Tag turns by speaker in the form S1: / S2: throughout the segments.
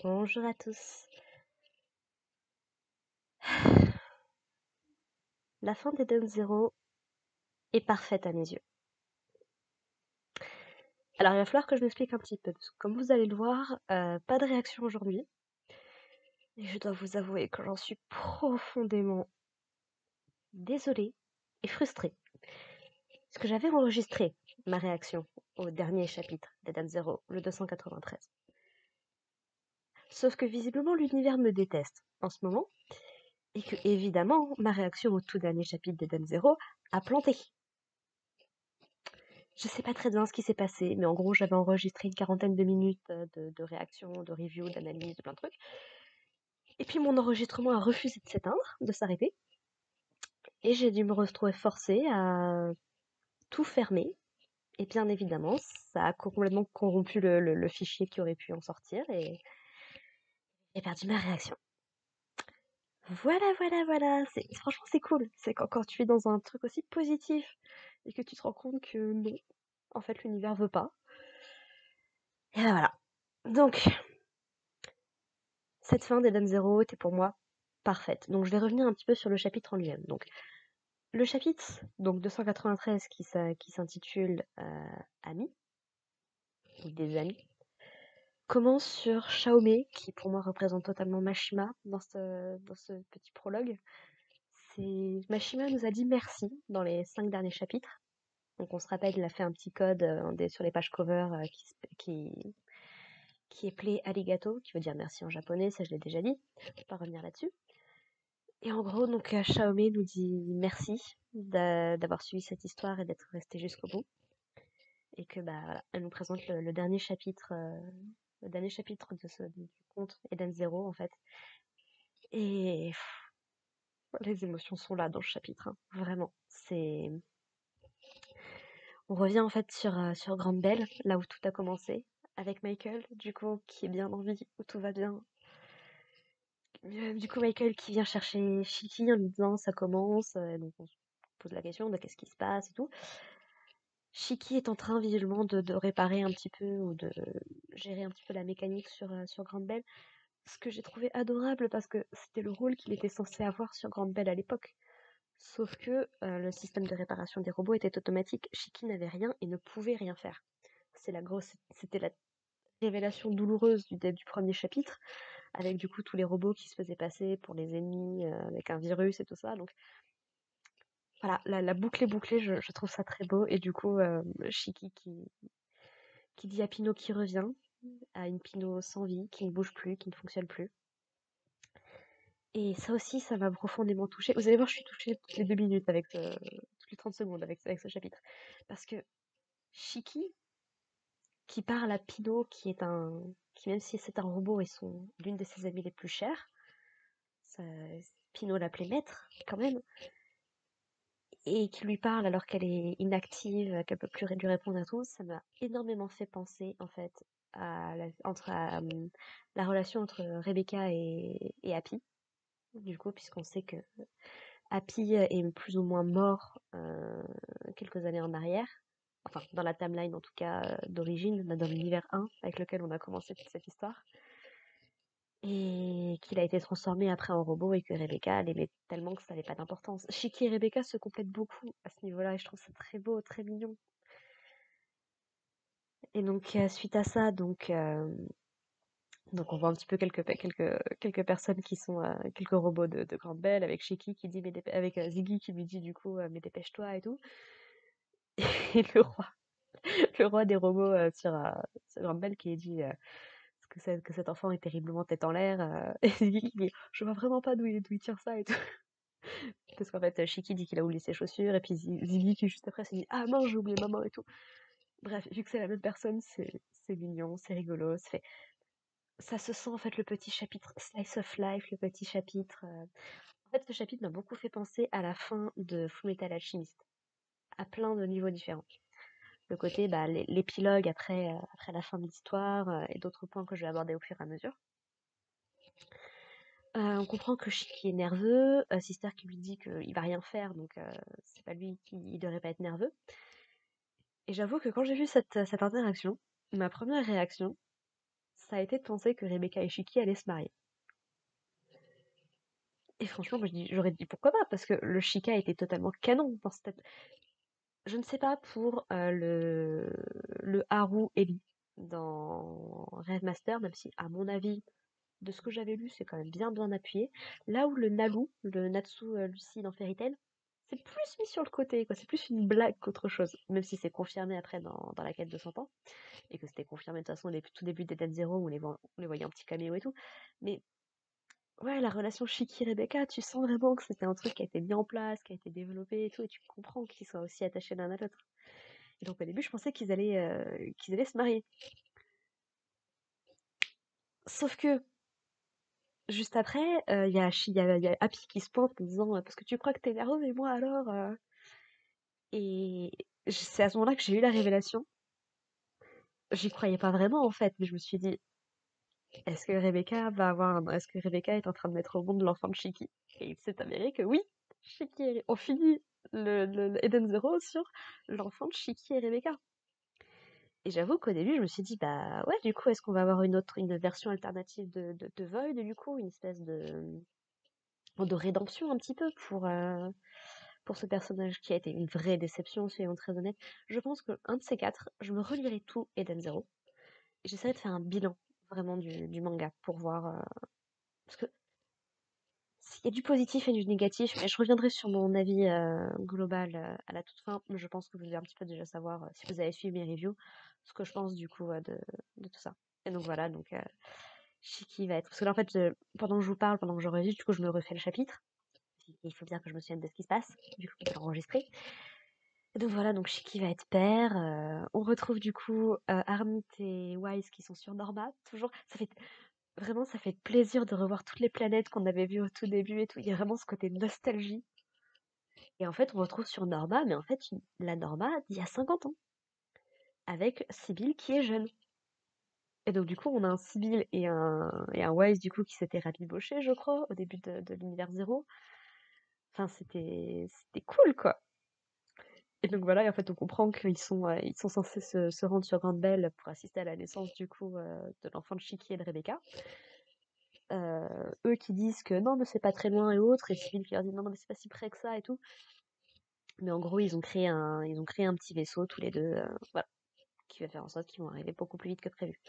S1: Bonjour à tous. La fin d'Eden Zero est parfaite à mes yeux. Alors il va falloir que je m'explique un petit peu, parce que comme vous allez le voir, pas de réaction aujourd'hui. Et je dois vous avouer que j'en suis profondément désolée et frustrée. Parce que j'avais enregistré ma réaction au dernier chapitre d'Eden Zero, le 293. Sauf que visiblement l'univers me déteste en ce moment, et que évidemment ma réaction au tout dernier chapitre d'Eden Zero a planté. Je sais pas très bien ce qui s'est passé, mais en gros, j'avais enregistré une quarantaine de minutes de réaction, de review, d'analyse, de plein de trucs. Et puis mon enregistrement a refusé de s'éteindre, de s'arrêter. Et j'ai dû me retrouver forcée à tout fermer. Et bien évidemment, ça a complètement corrompu le fichier qui aurait pu en sortir et j'ai perdu ma réaction. Voilà. Franchement, c'est cool. C'est quand tu es dans un truc aussi positif et que tu te rends compte que non, en fait, l'univers veut pas. Et ben voilà. Donc, cette fin d'Eden Zero était pour moi parfaite. Donc je vais revenir un petit peu sur le chapitre en lui-même. Donc le chapitre donc 293 qui s'intitule Amis ou des amis commence sur Xiaomei qui pour moi représente totalement Mashima dans ce petit prologue. Mashima nous a dit merci dans les 5 derniers chapitres. Donc on se rappelle, il a fait un petit code sur les pages cover qui est play arigato, qui veut dire merci en japonais, ça je l'ai déjà dit, je vais pas revenir là-dessus. Et en gros, donc Xiaomei nous dit merci d'avoir suivi cette histoire et d'être resté jusqu'au bout. Et que bah voilà, elle nous présente le dernier chapitre, du conte Eden Zero en fait. Et les émotions sont là dans le chapitre, hein. Vraiment. On revient en fait sur Grande Belle, là où tout a commencé, avec Michael, du coup, qui est bien en vie, où tout va bien. Du coup, Michael qui vient chercher Shiki en lui disant ça commence, donc on se pose la question de qu'est-ce qui se passe et tout. Shiki est en train visiblement de réparer un petit peu ou de gérer un petit peu la mécanique sur Grande Belle. Ce que j'ai trouvé adorable parce que c'était le rôle qu'il était censé avoir sur Grande Belle à l'époque. Sauf que le système de réparation des robots était automatique. Shiki n'avait rien et ne pouvait rien faire. C'était la révélation douloureuse du premier chapitre, avec du coup tous les robots qui se faisaient passer pour les ennemis avec un virus et tout ça. Donc voilà, la boucle est bouclée, je trouve ça très beau. Et du coup, Shiki qui dit à Pino qui revient, à une Pino sans vie, qui ne bouge plus, qui ne fonctionne plus. Et ça aussi, ça m'a profondément touchée. Vous allez voir, je suis touchée toutes les 2 minutes, toutes les 30 secondes avec ce chapitre. Parce que Shiki, qui parle à Pino, qui même si c'est un robot, est l'une de ses amies les plus chères, ça, Pino l'appelait maître, quand même, et qui lui parle alors qu'elle est inactive, qu'elle peut plus lui répondre à tout, ça m'a énormément fait penser, en fait, la relation entre Rebecca et Happy, du coup, puisqu'on sait que Happy est plus ou moins mort quelques années en arrière, enfin, dans la timeline en tout cas d'origine, dans l'univers 1 avec lequel on a commencé toute cette histoire. Et qu'il a été transformé après en robot et que Rebecca l'aimait tellement que ça n'avait pas d'importance. Shiki et Rebecca se complètent beaucoup à ce niveau-là et je trouve ça très beau, très mignon. Et donc suite à ça, donc on voit un petit peu quelques personnes qui sont quelques robots de Grande Belle avec Shiki qui dit avec Ziggy qui lui dit du coup mais dépêche-toi et tout. Et le roi des robots sur Grande Belle qui dit que cet enfant est terriblement tête en l'air. Et Ziggy qui dit je vois vraiment pas d'où il tire ça et tout. Parce qu'en fait, Shiki dit qu'il a oublié ses chaussures, et puis Ziggy qui juste après s'est dit ah mince j'ai oublié maman et tout. Bref, vu que c'est la même personne, c'est mignon, c'est rigolo, ça se sent en fait le petit chapitre slice of life, le petit chapitre. En fait, ce chapitre m'a beaucoup fait penser à la fin de Fullmetal Alchemist, à plein de niveaux différents. Le côté, l'épilogue après la fin de l'histoire et d'autres points que je vais aborder au fur et à mesure. On comprend que Shiki est nerveux, Sister qui lui dit qu'il va rien faire, donc c'est pas lui qui devrait pas être nerveux. Et j'avoue que quand j'ai vu cette interaction, ma première réaction, ça a été de penser que Rebecca et Shiki allaient se marier. Et franchement, moi j'aurais dit pourquoi pas, parce que le Shika était totalement canon dans cette... Je ne sais pas pour le Haru Eli dans Rêve Master, même si à mon avis, de ce que j'avais lu, c'est quand même bien appuyé. Là où le Nalu, le Natsu Lucie dans Fairy Tail, c'est plus mis sur le côté, quoi. C'est plus une blague qu'autre chose, même si c'est confirmé après dans la quête de 100 ans, et que c'était confirmé de toute façon au tout début d'Eden Zero, où on les voyait en petit caméo et tout. Mais ouais, la relation Shiki-Rebecca, tu sens vraiment que c'était un truc qui a été mis en place, qui a été développé et tout, et tu comprends qu'ils soient aussi attachés l'un à l'autre. Et donc au début, je pensais qu'ils allaient se marier. Sauf que juste après, il y a Happy qui se pointe en disant parce que tu crois que t'es nerveux, et moi alors Et c'est à ce moment-là que j'ai eu la révélation. J'y croyais pas vraiment en fait, mais je me suis dit est-ce que Rebecca est en train de mettre au monde l'enfant de Shiki? Et il s'est avéré que oui, on finit le Eden Zero sur l'enfant de Shiki et Rebecca. Et j'avoue qu'au début, je me suis dit, bah ouais, du coup, est-ce qu'on va avoir une version alternative de Void, du coup, une espèce de rédemption un petit peu pour ce personnage qui a été une vraie déception, soyons très honnêtes. Je pense qu'un de ces quatre, je me relirai tout Eden Zero. Et j'essaierai de faire un bilan vraiment du manga pour voir. Parce que s'il y a du positif et du négatif, mais je reviendrai sur mon avis global à la toute fin. Mais je pense que vous devez un petit peu déjà savoir, si vous avez suivi mes reviews, ce que je pense du coup de tout ça. Et donc voilà, donc Shiki va être. Parce que là, en fait, pendant que je vous parle, pendant que j'enregistre, du coup, je me refais le chapitre. Il faut bien que je me souvienne de ce qui se passe, du coup, pour l'enregistrer. Et donc voilà, donc Shiki va être père. On retrouve du coup Armit et Wise qui sont sur Norma. Toujours, ça fait plaisir de revoir toutes les planètes qu'on avait vues au tout début et tout. Il y a vraiment ce côté nostalgie. Et en fait, on retrouve sur Norma, mais en fait, la Norma d'il y a 50 ans, avec Sibyl qui est jeune. Et donc, du coup, on a un Sibyl et un Wise, du coup, qui s'étaient rabibochés, je crois, au début de l'univers zéro. Enfin, c'était cool, quoi. Et donc voilà, et en fait, on comprend qu'ils sont censés se rendre sur Grande Belle pour assister à la naissance, du coup, de l'enfant de Shiki et de Rebecca. Eux qui disent que non, mais c'est pas très loin et autres, et Sibyl qui leur dit non, non, mais c'est pas si près que ça et tout. Mais en gros, ils ont créé un petit vaisseau tous les deux, voilà, qui va faire en sorte qu'ils vont arriver beaucoup plus vite que prévu.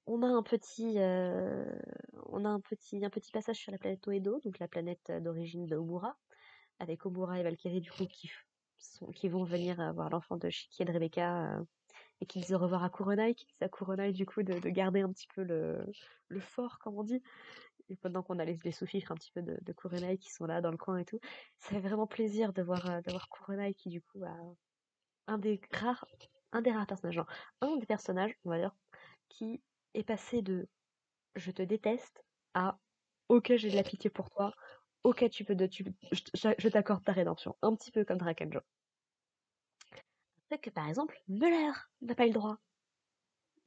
S1: On a un petit passage sur la planète Oedo, donc la planète d'origine de Omura, avec Omura et Valkyrie du coup qui vont venir voir l'enfant de Shiki et de Rebecca et qui disent au revoir à Kurenai, qui disent à Kurenai du coup de garder un petit peu le fort, comme on dit. Et pendant qu'on a les sous-fifres un petit peu de Kurenai qui sont là dans le coin et tout, ça fait vraiment plaisir de voir Kurenai qui du coup a un des rares, un des rares personnages, genre, un des personnages, on va dire, qui est passé de je te déteste à ok, j'ai de la pitié pour toi, ok, je t'accorde ta rédemption. Un petit peu comme Drakenjo. C'est que par exemple, Muller n'a pas eu le droit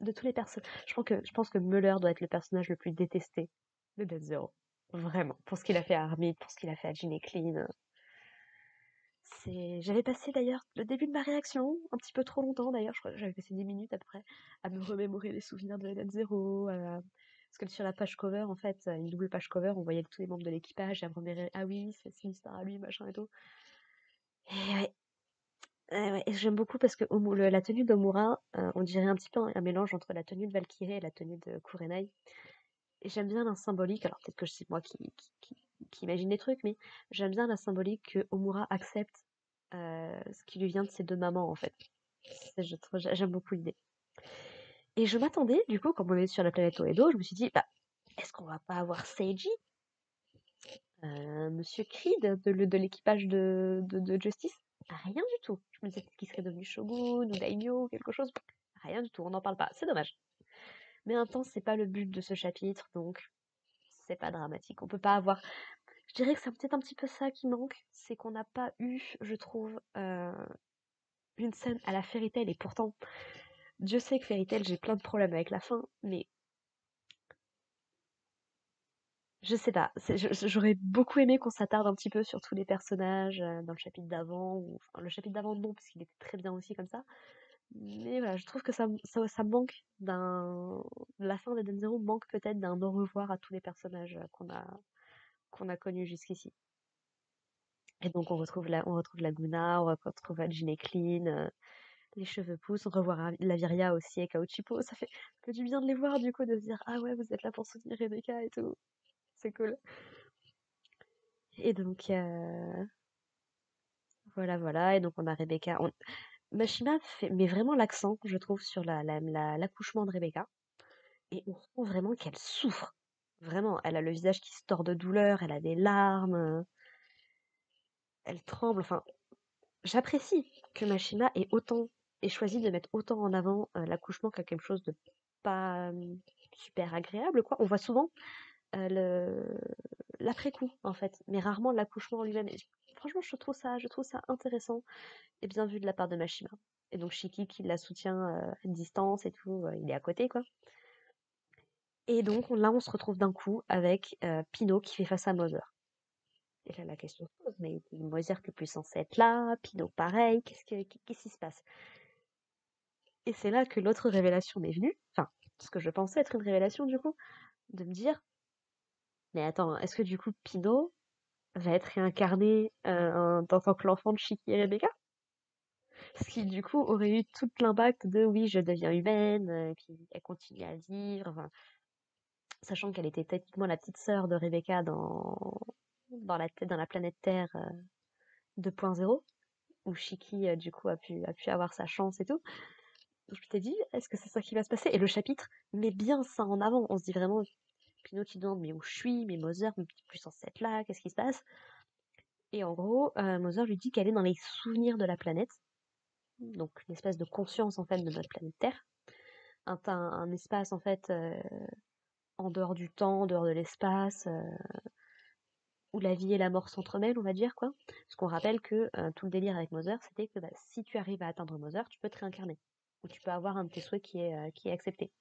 S1: de tous les personnages. Je pense que Muller doit être le personnage le plus détesté de Dead Zero. Vraiment. Pour ce qu'il a fait à Armid, pour ce qu'il a fait à Ginny Clean. J'avais passé d'ailleurs le début de ma réaction, un petit peu trop longtemps d'ailleurs, je crois que j'avais passé 10 minutes après, à me remémorer les souvenirs de Eden Zero. Parce que sur la page cover, en fait, une double page cover, on voyait tous les membres de l'équipage, et à me remémorer, ah oui, c'est Sinistar à lui, machin et tout. Et ouais, ouais, et j'aime beaucoup parce que la tenue d'Omura, on dirait un petit peu un mélange entre la tenue de Valkyrie et la tenue de Kurenai. Et j'aime bien la symbolique, alors peut-être que c'est moi qui imagine des trucs, mais j'aime bien la symbolique que Omura accepte ce qui lui vient de ses deux mamans, en fait. J'aime beaucoup l'idée. Et je m'attendais, du coup, comme on est sur la planète Oedo, je me suis dit, bah, est-ce qu'on va pas avoir Seiji, Monsieur Creed de l'équipage de Justice? Rien du tout. Je me disais peut-être qu'il serait devenu Shogun ou Daimyo, quelque chose. Rien du tout, on n'en parle pas. C'est dommage. Mais en même temps, c'est pas le but de ce chapitre, donc c'est pas dramatique. On peut pas avoir. Je dirais que c'est peut-être un petit peu ça qui manque, c'est qu'on n'a pas eu, je trouve, une scène à la Fairy Tail, et pourtant, Dieu sait que Fairy Tail, j'ai plein de problèmes avec la fin, mais je sais pas, j'aurais beaucoup aimé qu'on s'attarde un petit peu sur tous les personnages dans le chapitre d'avant, ou enfin, le chapitre d'avant non, parce qu'il était très bien aussi comme ça, Mais voilà, je trouve que ça manque d'un... La fin d'Eden Zero manque peut-être d'un au revoir à tous les personnages qu'on a connus jusqu'ici. Et donc on retrouve Laguna, on retrouve Jean Clean, les cheveux poussent, on revoit Laviria aussi et Kauchipo. Ça fait que du bien de les voir du coup, de se dire ah ouais, vous êtes là pour soutenir Rebecca et tout. C'est cool. Et donc voilà, voilà. Et donc on a Rebecca. Mashima met vraiment l'accent, je trouve, sur l'accouchement de Rebecca. Et on sent vraiment qu'elle souffre. Vraiment, elle a le visage qui se tord de douleur, elle a des larmes, elle tremble. Enfin, j'apprécie que Mashima ait choisi de mettre autant en avant l'accouchement qu'à quelque chose de pas super agréable, quoi. On voit souvent l'après-coup, en fait, mais rarement l'accouchement en lui-même. Et franchement, je trouve ça intéressant et bien vu de la part de Mashima. Et donc Shiki qui la soutient à distance et tout, il est à côté, quoi. Et donc là, on se retrouve d'un coup avec Pino qui fait face à Mother. Et là, la question se pose, mais Mother qui est plus censé être là, Pino pareil, qu'est-ce qui se passe? Et c'est là que l'autre révélation m'est venue, enfin, ce que je pensais être une révélation du coup, de me dire, mais attends, est-ce que du coup Pino va être réincarné en tant que l'enfant de Shiki et Rebecca? Ce qui du coup aurait eu tout l'impact de oui, je deviens humaine, puis elle continue à vivre, enfin, sachant qu'elle était techniquement la petite sœur de Rebecca dans la planète Terre 2.0, où Shiki du coup a pu avoir sa chance et tout. Donc je t'ai dit, est-ce que c'est ça qui va se passer? Et le chapitre met bien ça en avant. On se dit vraiment, Pino qui demande mais où je suis, mais Mother, mais plus censée être là, qu'est-ce qui se passe? Et en gros, Mother lui dit qu'elle est dans les souvenirs de la planète, donc une espèce de conscience en fait de notre planète Terre, un espace en fait en dehors du temps, en dehors de l'espace, où la vie et la mort s'entremêlent, on va dire quoi. Parce qu'on rappelle que tout le délire avec Mother, c'était que bah, si tu arrives à atteindre Mother, tu peux te réincarner, ou tu peux avoir un de tes souhaits qui est accepté.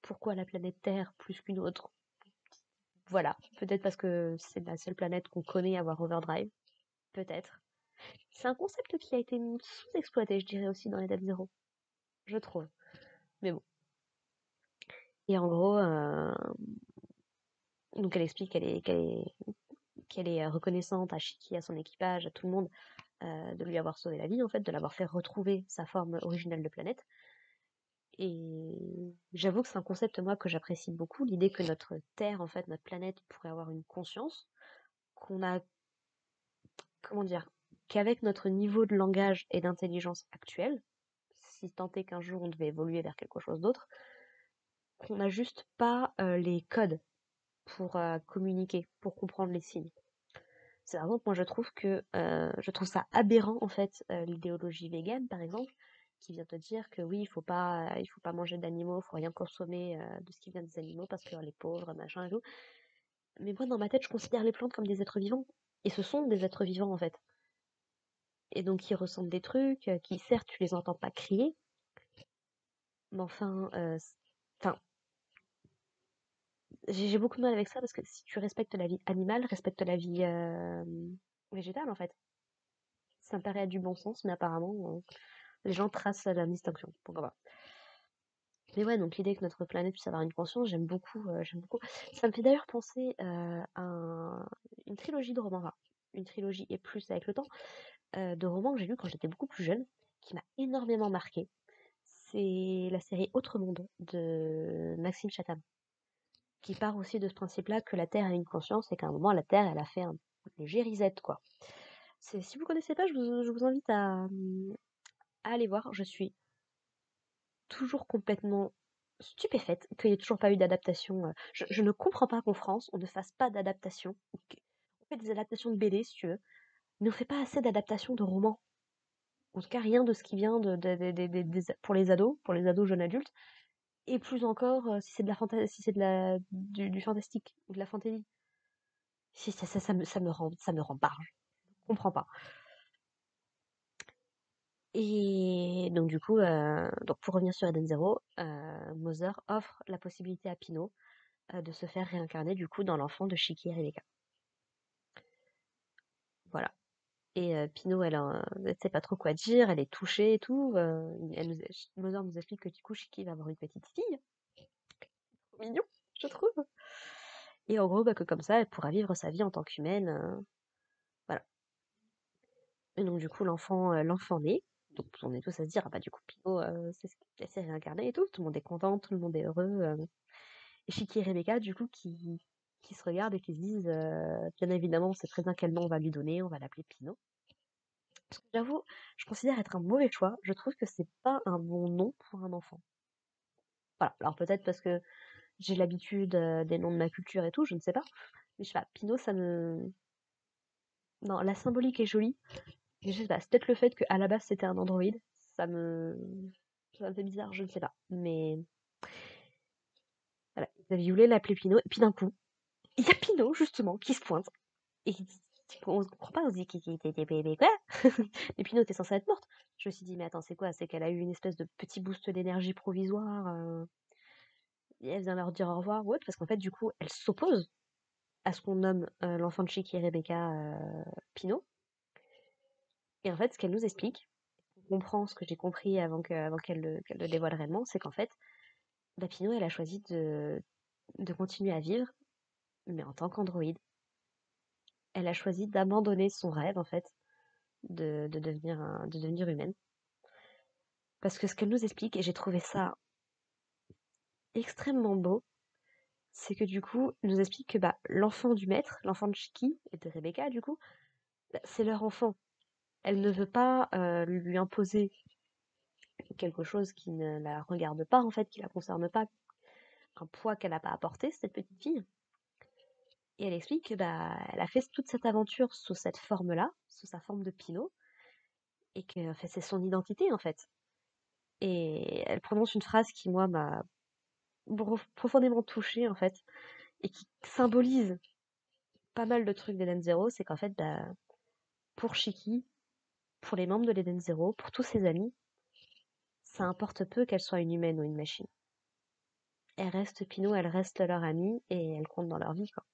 S1: Pourquoi la planète Terre plus qu'une autre? Voilà, peut-être parce que c'est la seule planète qu'on connaît avoir Overdrive, peut-être. C'est un concept qui a été sous-exploité, je dirais aussi dans les Dead Zero, je trouve. Mais bon. Et en gros, donc elle explique qu'elle est reconnaissante à Shiki, à son équipage, à tout le monde, de lui avoir sauvé la vie, en fait, de l'avoir fait retrouver sa forme originelle de planète. Et j'avoue que c'est un concept, moi, que j'apprécie beaucoup, l'idée que notre Terre, en fait, notre planète, pourrait avoir une conscience, qu'on a, comment dire, qu'avec notre niveau de langage et d'intelligence actuel, si tant est qu'un jour on devait évoluer vers quelque chose d'autre, qu'on n'a juste pas les codes pour communiquer, pour comprendre les signes. C'est par exemple, moi je trouve ça aberrant en fait, l'idéologie végane par exemple, qui vient te dire que oui, il faut pas manger d'animaux, il faut rien consommer de ce qui vient des animaux parce que les pauvres, machin et tout. Mais moi dans ma tête, je considère les plantes comme des êtres vivants. Et ce sont des êtres vivants en fait. Et donc ils ressentent des trucs, qui certes tu les entends pas crier, mais enfin, enfin, j'ai beaucoup de mal avec ça parce que si tu respectes la vie animale, respecte la vie végétale en fait. Ça me paraît être du bon sens, mais apparemment, les gens tracent la distinction. Pourquoi pas. Mais ouais, donc l'idée que notre planète puisse avoir une conscience, j'aime beaucoup, j'aime beaucoup. Ça me fait d'ailleurs penser à une trilogie de romans, enfin, une trilogie et plus avec le temps, de romans que j'ai lus quand j'étais beaucoup plus jeune, qui m'a énormément marqué. C'est la série Autre Monde de Maxime Chatham, qui part aussi de ce principe-là que la Terre a une conscience et qu'à un moment, la Terre, elle a fait un léger reset, quoi. Si vous connaissez pas, je vous invite à aller voir. Je suis toujours complètement stupéfaite qu'il n'y ait toujours pas eu d'adaptation. Je ne comprends pas qu'en France, on ne fasse pas d'adaptation. On fait des adaptations de BD, si tu veux, mais on ne fait pas assez d'adaptations de romans. En tout cas, rien de ce qui vient pour les ados jeunes adultes, et plus encore si c'est de la si c'est du fantastique ou de la fantasy. Si, ça me rend barge. Je comprends pas. Et donc du coup, donc pour revenir sur Eden Zero, Mother offre la possibilité à Pino de se faire réincarner du coup dans l'enfant de Shiki et Rebecca. Voilà. Et Pino, elle sait pas trop quoi dire, elle est touchée et tout. Mother nous explique que du coup, Shiki va avoir une petite fille. Trop mignon, je trouve. Et en gros, bah, que comme ça, elle pourra vivre sa vie en tant qu'humaine. Voilà. Et donc, du coup, l'enfant naît. Donc, on est tous à se dire, ah bah, du coup, Pino, elle s'est réincarnée et tout. Tout le monde est content, tout le monde est heureux. Et Shiki et Rebecca, du coup, qui se regardent et qui se disent, bien évidemment, on sait très bien quel nom on va lui donner, on va l'appeler Pino. Parce que j'avoue, je considère être un mauvais choix. Je trouve que c'est pas un bon nom pour un enfant. Voilà. Alors peut-être parce que j'ai l'habitude des noms de ma culture et tout, je ne sais pas. Mais je sais pas, Pino, ça me... Non, la symbolique est jolie. Mais je sais pas, c'est peut-être le fait qu'à la base c'était un androïde. Ça me... Ça me fait bizarre, je ne sais pas. Mais voilà, ils voulaient l'appeler Pino. Et puis d'un coup, il y a Pino, justement, qui se pointe. Et on se comprend pas, on se dit qu'il était bébé, quoi. Mais Pino était censée être morte. Je me suis dit, mais attends, c'est quoi? C'est qu'elle a eu une espèce de petit boost d'énergie provisoire. Et elle vient leur dire au revoir ou autre, parce qu'en fait, du coup, elle s'oppose à ce qu'on nomme l'enfant de Chicky et Rebecca Pino. Et en fait, ce qu'elle nous explique, on comprend ce que j'ai compris avant qu'elle le dévoile réellement, c'est qu'en fait, bah, Pino, elle a choisi de continuer à vivre, mais en tant qu'androïde. Elle a choisi d'abandonner son rêve, en fait, de devenir humaine. Parce que ce qu'elle nous explique, et j'ai trouvé ça extrêmement beau, c'est que du coup, elle nous explique que bah, l'enfant du maître, l'enfant de Chicky et de Rebecca, du coup, bah, c'est leur enfant. Elle ne veut pas lui imposer quelque chose qui ne la regarde pas, en fait, qui la concerne pas, un poids qu'elle n'a pas apporté, cette petite fille. Et elle explique que bah, elle a fait toute cette aventure sous cette forme-là, sous sa forme de Pinot, et que en fait, c'est son identité, en fait. Et elle prononce une phrase qui, moi, m'a profondément touchée, en fait, et qui symbolise pas mal de trucs d'Eden Zero, c'est qu'en fait, bah, pour Shiki, pour les membres de l'Eden Zero, pour tous ses amis, ça importe peu qu'elle soit une humaine ou une machine. Elle reste Pinot, elle reste leur amie et elle compte dans leur vie, quoi.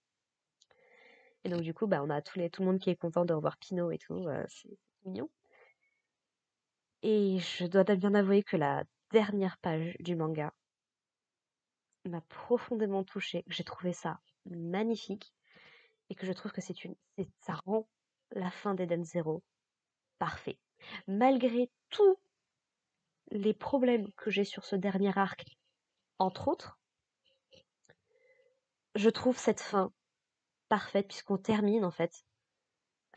S1: Et donc du coup, bah, on a tout le monde qui est content de revoir Pinot et tout, c'est mignon. Et je dois bien avouer que la dernière page du manga m'a profondément touchée, que j'ai trouvé ça magnifique et que je trouve que ça rend la fin d'Eden Zero parfait. Malgré tous les problèmes que j'ai sur ce dernier arc, entre autres, je trouve cette fin parfaite puisqu'on termine en fait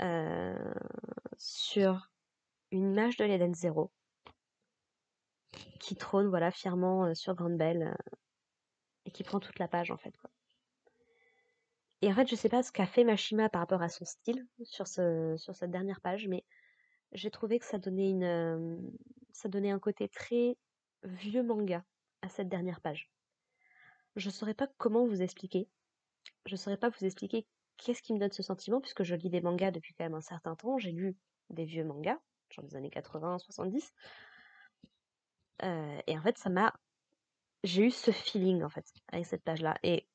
S1: euh, sur une image de l'Eden Zero qui trône voilà fièrement sur Grande Belle et qui prend toute la page en fait quoi. Et en fait je sais pas ce qu'a fait Mashima par rapport à son style sur cette dernière page, mais j'ai trouvé que ça donnait un côté très vieux manga à cette dernière page. Je saurais pas comment vous expliquer. Je saurais pas vous expliquer qu'est-ce qui me donne ce sentiment puisque je lis des mangas depuis quand même un certain temps. J'ai lu des vieux mangas, genre des années 80, 70. Et en fait, j'ai eu ce feeling en fait avec cette page-là. Et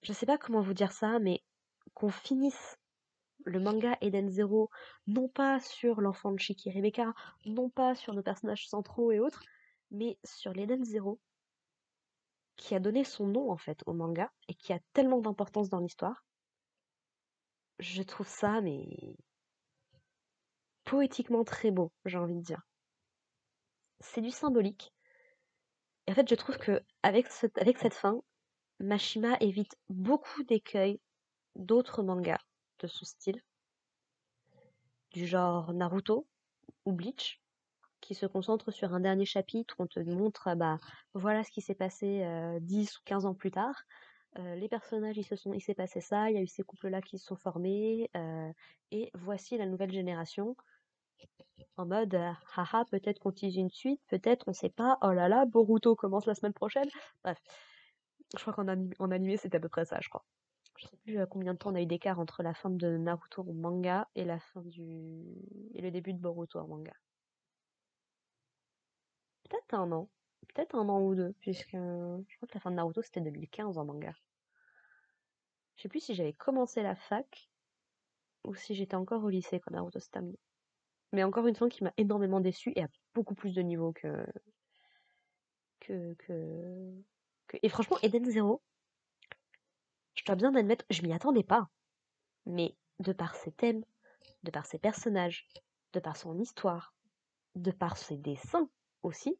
S1: je sais pas comment vous dire ça, mais qu'on finisse le manga Eden Zero, non pas sur l'enfant de Shiki et Rebecca, non pas sur nos personnages centraux et autres, mais sur l'Eden Zero, qui a donné son nom en fait au manga et qui a tellement d'importance dans l'histoire. Je trouve ça mais poétiquement très beau, j'ai envie de dire. C'est du symbolique. Et en fait, je trouve que avec cette fin, Mashima évite beaucoup d'écueils d'autres mangas de son style, du genre Naruto ou Bleach, qui se concentrent sur un dernier chapitre où on te montre, bah, voilà ce qui s'est passé 10 ou 15 ans plus tard. Les personnages, il s'est passé ça, il y a eu ces couples-là qui se sont formés, et voici la nouvelle génération, en mode, haha, peut-être qu'on tease une suite, peut-être, on sait pas, oh là là, Boruto commence la semaine prochaine. Bref, je crois en animé, c'était à peu près ça, je crois. Je sais plus combien de temps on a eu d'écart entre la fin de Naruto en manga et et le début de Boruto en manga. Peut-être un an. Peut-être un an ou deux, puisque je crois que la fin de Naruto c'était 2015 en manga. Je sais plus si j'avais commencé la fac ou si j'étais encore au lycée quand Naruto s'est terminé. Mais encore une fin qui m'a énormément déçue et à beaucoup plus de niveau que, que, Et franchement, Eden Zero, je dois bien admettre, je m'y attendais pas. Mais de par ses thèmes, de par ses personnages, de par son histoire, de par ses dessins aussi,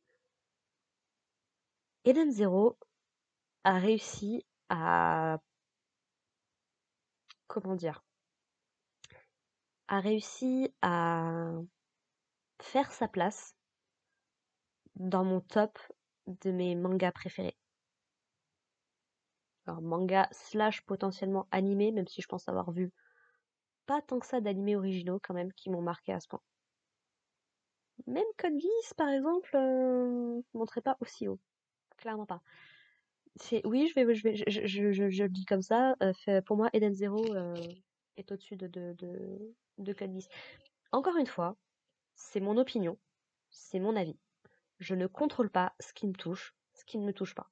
S1: Eden Zero a réussi à... Comment dire? A réussi à faire sa place dans mon top de mes mangas préférés. Alors, manga slash potentiellement animé, même si je pense avoir vu pas tant que ça d'animés originaux quand même qui m'ont marqué à ce point. Même Code Geass, par exemple, montrait pas aussi haut. Clairement pas. Oui, je le dis comme ça. Pour moi, Eden Zero est au-dessus de Code Geass. Encore une fois, c'est mon opinion, c'est mon avis. Je ne contrôle pas ce qui me touche, ce qui ne me touche pas.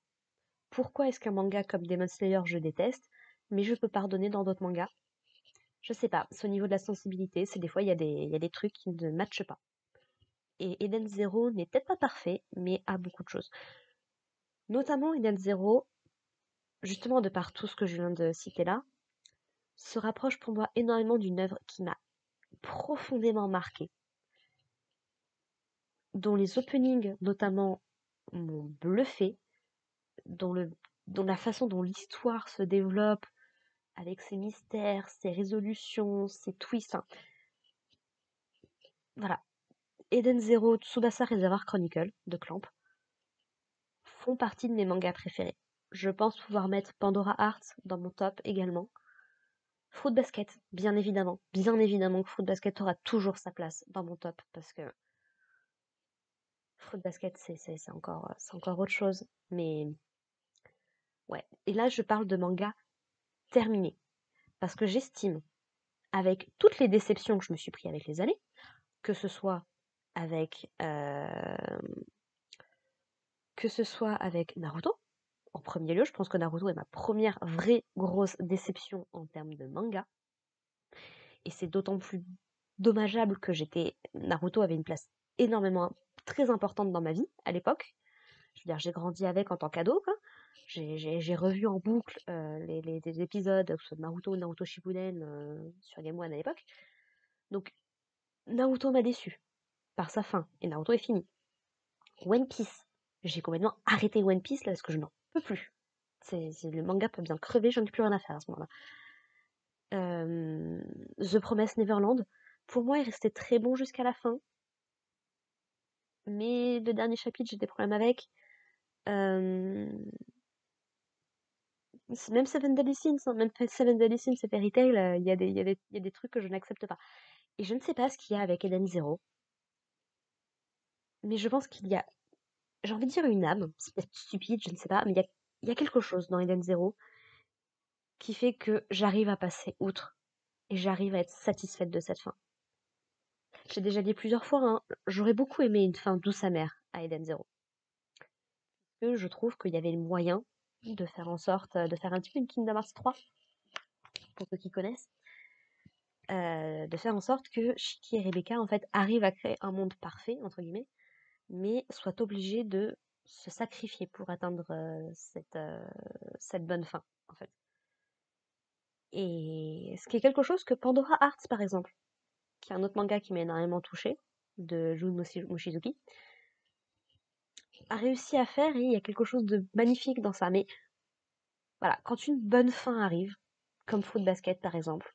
S1: Pourquoi est-ce qu'un manga comme Demon Slayer je déteste, mais je peux pardonner dans d'autres mangas? Je sais pas, c'est au niveau de la sensibilité, c'est des fois il y a des trucs qui ne matchent pas. Et Eden Zero n'est peut-être pas parfait, mais a beaucoup de choses. Notamment Eden Zero, justement de par tout ce que je viens de citer là, se rapproche pour moi énormément d'une œuvre qui m'a profondément marqué, dont les openings notamment m'ont bluffé, dont, dont la façon dont l'histoire se développe, avec ses mystères, ses résolutions, ses twists. Hein. Voilà. Eden Zero, Tsubasa Reservoir Chronicle de Clamp font partie de mes mangas préférés. Je pense pouvoir mettre Pandora Hearts dans mon top également. Fruit Basket, bien évidemment. Bien évidemment que Fruit Basket aura toujours sa place dans mon top parce que Fruit Basket, c'est encore autre chose. Mais ouais. Et là, je parle de manga terminé. Parce que j'estime, avec toutes les déceptions que je me suis pris avec les années, que ce soit avec Naruto. En premier lieu, je pense que Naruto est ma première vraie grosse déception en termes de manga. Et c'est d'autant plus dommageable que Naruto avait une place énormément très importante dans ma vie à l'époque. Je veux dire, j'ai grandi avec en tant qu'ado, quoi. J'ai revu en boucle les épisodes, que ce soit de Naruto ou Naruto Shippuden sur Game One à l'époque. Donc, Naruto m'a déçu par sa fin, et Naruto est fini. One Piece, j'ai complètement arrêté One Piece là parce que je n'en peux plus. Le manga peut bien crever, j'en ai plus rien à faire à ce moment-là. The Promised Neverland, pour moi, il restait très bon jusqu'à la fin. Mais le dernier chapitre, j'ai des problèmes avec. Même Seven Deadly Sins, hein, même Seven Deadly Sins et Fairy Tail, il y a des trucs que je n'accepte pas. Et je ne sais pas ce qu'il y a avec Eden Zero. Mais je pense qu'il y a, j'ai envie de dire une âme, c'est peut-être stupide, je ne sais pas, mais il y a quelque chose dans Eden Zero qui fait que j'arrive à passer outre et j'arrive à être satisfaite de cette fin. J'ai déjà dit plusieurs fois, hein, j'aurais beaucoup aimé une fin douce amère à Eden Zero. Que je trouve qu'il y avait le moyen de faire en sorte de faire un petit peu une Kingdom Hearts 3, pour ceux qui connaissent, de faire en sorte que Shiki et Rebecca en fait arrivent à créer un monde parfait entre guillemets, mais soient obligés de se sacrifier pour atteindre cette bonne fin en fait. Et ce qui est quelque chose que Pandora Hearts par exemple, qui est un autre manga qui m'a énormément touché de Jun Mochizuki, a réussi à faire, et il y a quelque chose de magnifique dans ça. Mais voilà, quand une bonne fin arrive, comme Fruit Basket par exemple,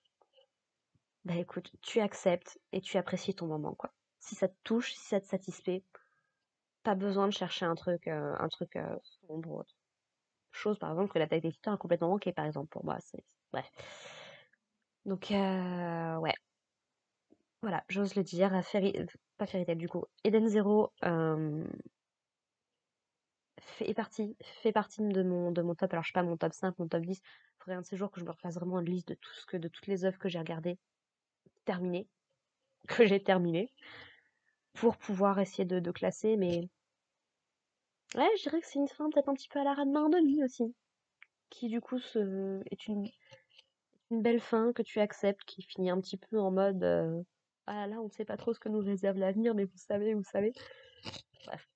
S1: bah écoute, tu acceptes et tu apprécies ton moment, quoi. Si ça te touche, si ça te satisfait, pas besoin de chercher un truc sombre ou autre. Chose par exemple que l'attaque des titans a complètement manqué, par exemple, pour moi. Bref. Donc, ouais. Voilà, j'ose le dire. Pas Fairy Tail, du coup. Eden Zero fait partie de mon top. Alors, je sais pas, mon top 5, mon top 10. Faudrait un de ces jours que je me refasse vraiment une liste de de toutes les œuvres que j'ai regardées, terminées, que j'ai terminées, pour pouvoir essayer de classer. Mais ouais, je dirais que c'est une fin peut-être un petit peu à la Ranma 1/2 aussi, qui du coup est une une belle fin que tu acceptes, qui finit un petit peu en mode ah là, on ne sait pas trop ce que nous réserve l'avenir, mais vous savez. Bref.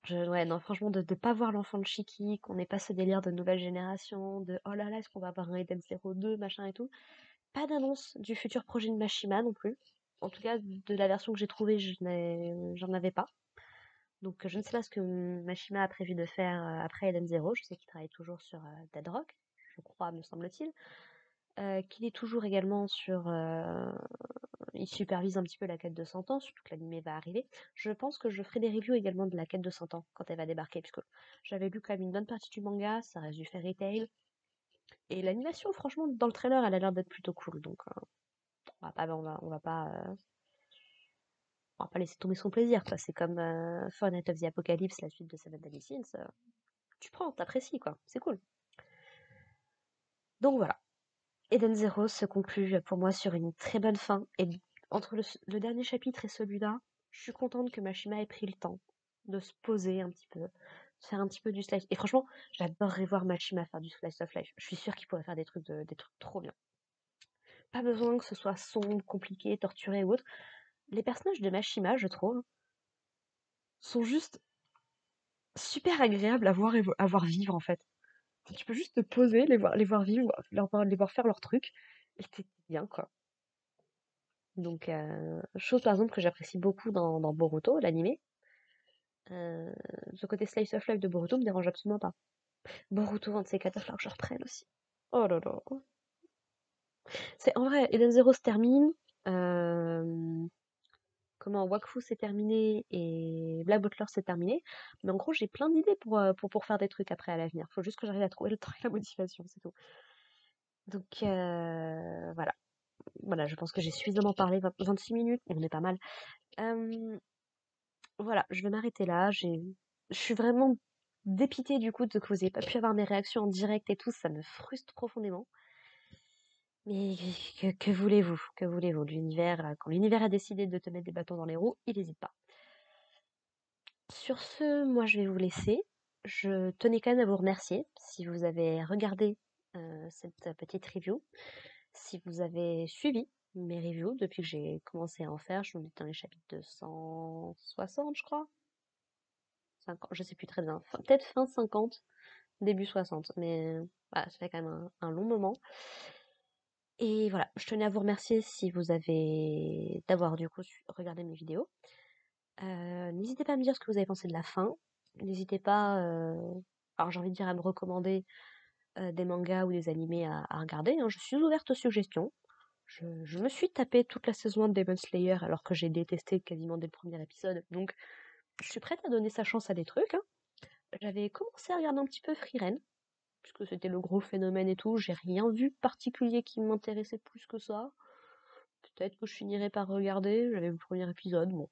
S1: Ouais, non, franchement, de pas voir l'enfant de Shiki, qu'on n'ait pas ce délire de nouvelle génération, de oh là là, est-ce qu'on va avoir un Eden 02, machin et tout. Pas d'annonce du futur projet de Mashima non plus. En tout cas, de la version que j'ai trouvée, j'en avais pas. Donc, je ne sais pas ce que Mashima a prévu de faire après Eden Zero. Je sais qu'il travaille toujours sur Dead Rock, je crois, me semble-t-il. Qu'il est toujours également sur. Il supervise un petit peu la quête de 100 ans, surtout que l'anime va arriver. Je pense que je ferai des reviews également de la quête de 100 ans quand elle va débarquer, puisque j'avais lu quand même une bonne partie du manga, ça reste du fairy tail. Et l'animation, franchement, dans le trailer, elle a l'air d'être plutôt cool. Donc, on va pas laisser tomber son plaisir, quoi. C'est comme Fortnite of the Apocalypse, la suite de Seven Deadly Sins. Tu prends, t'apprécies, quoi. C'est cool. Donc voilà. Eden Zero se conclut pour moi sur une très bonne fin. Et entre le dernier chapitre et celui-là, je suis contente que Mashima ait pris le temps de se poser un petit peu, de faire un petit peu du slice. Et franchement, j'adorerais voir Mashima faire du slice of life. Je suis sûre qu'il pourrait faire des trucs trop bien. Pas besoin que ce soit sombre, compliqué, torturé ou autre. Les personnages de Mashima, je trouve, sont juste super agréables à voir vivre en fait. Tu peux juste te poser, les voir vivre, les voir faire leur truc, et c'est bien quoi. Donc, chose par exemple que j'apprécie beaucoup dans Boruto, l'animé. Ce côté slice of life de Boruto me dérange absolument pas. Boruto, un de ces quatre, il va falloir que je reprenne aussi. Oh là là. C'est en vrai, Eden Zero se termine. euh, Comment Wakfu s'est terminé et Black Butler s'est terminé. Mais en gros, j'ai plein d'idées pour faire des trucs après à l'avenir. Faut juste que j'arrive à trouver le temps et la motivation, c'est tout. Donc voilà. Voilà, je pense que j'ai suffisamment parlé, 26 minutes, on est pas mal. Euh, voilà, je vais m'arrêter là. Je suis vraiment dépitée du coup de que vous n'ayez pas pu avoir mes réactions en direct et tout, ça me frustre profondément. Mais que voulez-vous? Que voulez-vous? L'univers, quand l'univers a décidé de te mettre des bâtons dans les roues, il n'hésite pas. Sur ce, moi je vais vous laisser. Je tenais quand même à vous remercier si vous avez regardé cette petite review, si vous avez suivi mes reviews depuis que j'ai commencé à en faire. Je suis dans les chapitres 260, je crois. 50, je sais plus très bien. Peut-être fin 50, début 60. Mais voilà, ça fait quand même un long moment. Et voilà, je tenais à vous remercier si vous avez d'avoir du coup regardé mes vidéos. N'hésitez pas à me dire ce que vous avez pensé de la fin. N'hésitez pas, alors j'ai envie de dire à me recommander des mangas ou des animés à regarder, hein. Je suis ouverte aux suggestions. Je me suis tapé toute la saison 1 de Demon Slayer alors que j'ai détesté quasiment dès le premier épisode. Donc je suis prête à donner sa chance à des trucs, hein. J'avais commencé à regarder un petit peu Frieren, puisque c'était le gros phénomène et tout. J'ai rien vu de particulier qui m'intéressait plus que ça. Peut-être que je finirai par regarder. J'avais vu le premier épisode, bon.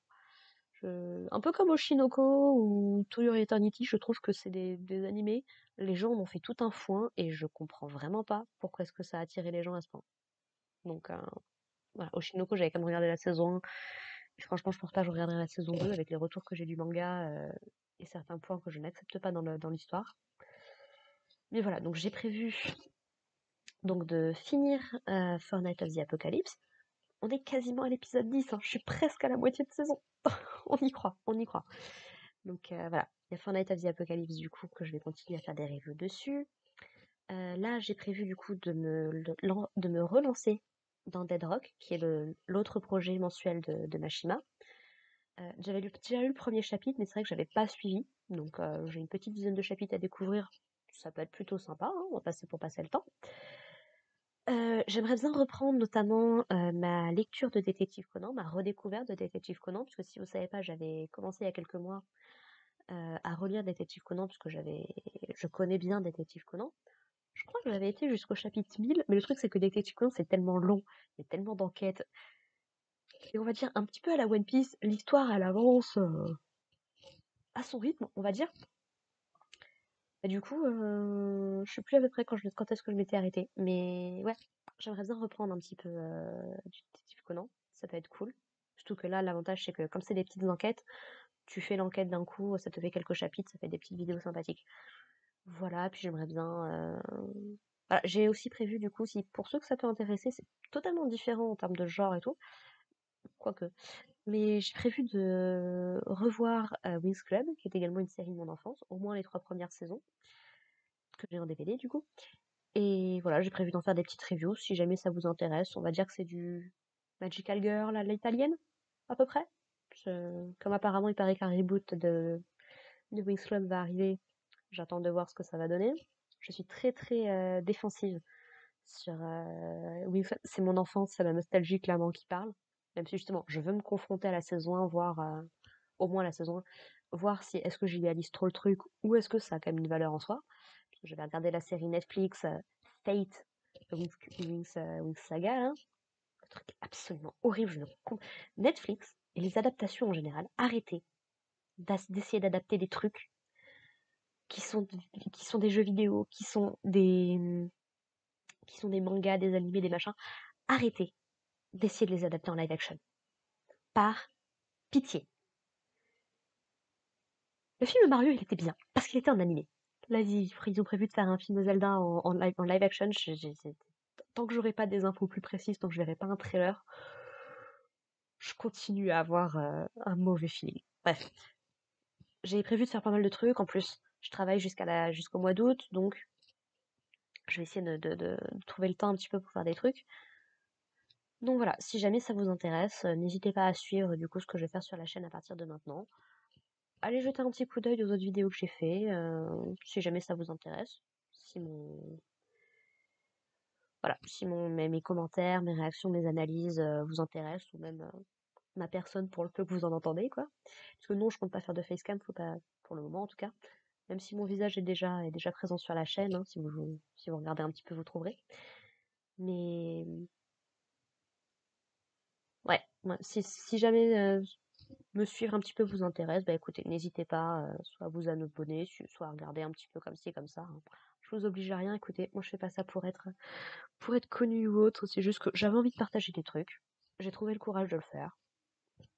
S1: Un peu comme Oshinoko ou To Your Eternity, je trouve que c'est des animés. Les gens en ont fait tout un foin et je comprends vraiment pas pourquoi est-ce que ça a attiré les gens à ce point. Donc voilà, Oshinoko, j'avais quand même regardé la saison 1. Et franchement, je pense pas que je regarderai la saison 2 avec les retours que j'ai du manga et certains points que je n'accepte pas dans l'histoire. Mais voilà, donc j'ai prévu donc de finir Fortnite of the Apocalypse. On est quasiment à l'épisode 10, hein. Je suis presque à la moitié de saison. On y croit, on y croit. Donc voilà, il y a Fortnite of the Apocalypse du coup que je vais continuer à faire des reviews dessus. Là, j'ai prévu du coup de me relancer dans Dead Rock, qui est l'autre projet mensuel de Mashima. J'avais déjà lu le premier chapitre, mais c'est vrai que j'avais pas suivi. Donc j'ai une petite dizaine de chapitres à découvrir. Ça peut être plutôt sympa, hein, on va passer pour passer le temps. J'aimerais bien reprendre notamment ma lecture de Détective Conan, ma redécouverte de Détective Conan, puisque si vous savez pas, j'avais commencé il y a quelques mois à relire Détective Conan, puisque je connais bien Détective Conan. Je crois que j'avais été jusqu'au chapitre 1000, mais le truc c'est que Détective Conan c'est tellement long, il y a tellement d'enquêtes, et on va dire un petit peu à la One Piece, l'histoire elle avance à son rythme, on va dire. Et du coup, je sais plus à peu près quand est-ce que je m'étais arrêtée, mais ouais, j'aimerais bien reprendre un petit peu du Détective Conan, ça peut être cool. Surtout que là, l'avantage c'est que comme c'est des petites enquêtes, tu fais l'enquête d'un coup, ça te fait quelques chapitres, ça fait des petites vidéos sympathiques. Voilà, puis j'aimerais bien Voilà, j'ai aussi prévu du coup, si pour ceux que ça peut intéresser, c'est totalement différent en termes de genre et tout, quoique. Mais j'ai prévu de revoir Winx Club, qui est également une série de mon enfance, au moins les 3 premières saisons, que j'ai en DVD du coup. Et voilà, j'ai prévu d'en faire des petites reviews si jamais ça vous intéresse. On va dire que c'est du Magical Girl à l'italienne, à peu près. Comme apparemment il paraît qu'un reboot de Winx Club va arriver, j'attends de voir ce que ça va donner. Je suis très très défensive sur Winx Club. C'est mon enfance, c'est ma nostalgie clairement qui parle. Même si justement, je veux me confronter à la saison 1, voir au moins la saison 1, voir si est-ce que j'idéalise trop le truc ou est-ce que ça a quand même une valeur en soi. Je vais regarder la série Netflix Fate, Winx Saga, hein. Un truc absolument horrible. Netflix et les adaptations en général, arrêtez d'essayer d'adapter des trucs qui sont, qui sont des jeux vidéo, qui sont des mangas, des animés, des machins. Arrêtez d'essayer de les adapter en live action. Par pitié. Le film Mario, il était bien, parce qu'il était en animé. Là, ils ont prévu de faire un film Zelda en live action. Tant que j'aurai pas des infos plus précises, tant que je verrai pas un trailer, je continue à avoir un mauvais feeling. Bref, j'ai prévu de faire pas mal de trucs. En plus, je travaille jusqu'au mois d'août, donc je vais essayer de trouver le temps un petit peu pour faire des trucs. Donc voilà, si jamais ça vous intéresse, n'hésitez pas à suivre du coup ce que je vais faire sur la chaîne à partir de maintenant. Allez jeter un petit coup d'œil aux autres vidéos que j'ai fait, si jamais ça vous intéresse. Si mon voilà, si mes commentaires, mes réactions, mes analyses vous intéressent, ou même ma personne pour le peu que vous en entendez, quoi. Parce que non, je compte pas faire de facecam, faut pas, pour le moment en tout cas. Même si mon visage est déjà présent sur la chaîne, hein, si vous regardez un petit peu, vous trouverez. Mais ouais, si jamais me suivre un petit peu vous intéresse, bah écoutez, n'hésitez pas, soit à vous abonner, soit à regarder un petit peu comme ci, comme ça, hein. Je vous oblige à rien, écoutez, moi je fais pas ça pour être connue ou autre, c'est juste que j'avais envie de partager des trucs. J'ai trouvé le courage de le faire.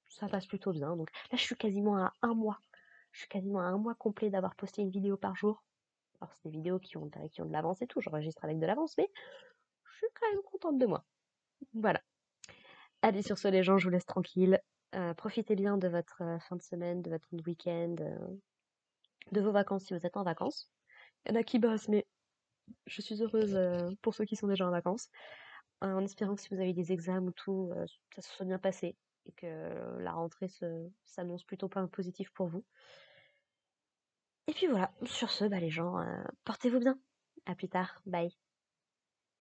S1: Ça passe plutôt bien, donc là je suis quasiment à un mois. Je suis quasiment à un mois complet d'avoir posté une vidéo par jour. Alors c'est des vidéos qui ont de l'avance et tout, j'enregistre avec de l'avance, mais je suis quand même contente de moi. Voilà. Allez, sur ce les gens, je vous laisse tranquille. Profitez bien de votre fin de semaine, de votre week-end, de vos vacances si vous êtes en vacances. Il y en a qui bossent, mais je suis heureuse pour ceux qui sont déjà en vacances. En espérant que si vous avez des examens ou tout, ça se soit bien passé et que la rentrée s'annonce plutôt pas positif pour vous. Et puis voilà, sur ce, bah les gens, portez-vous bien. À plus tard, bye.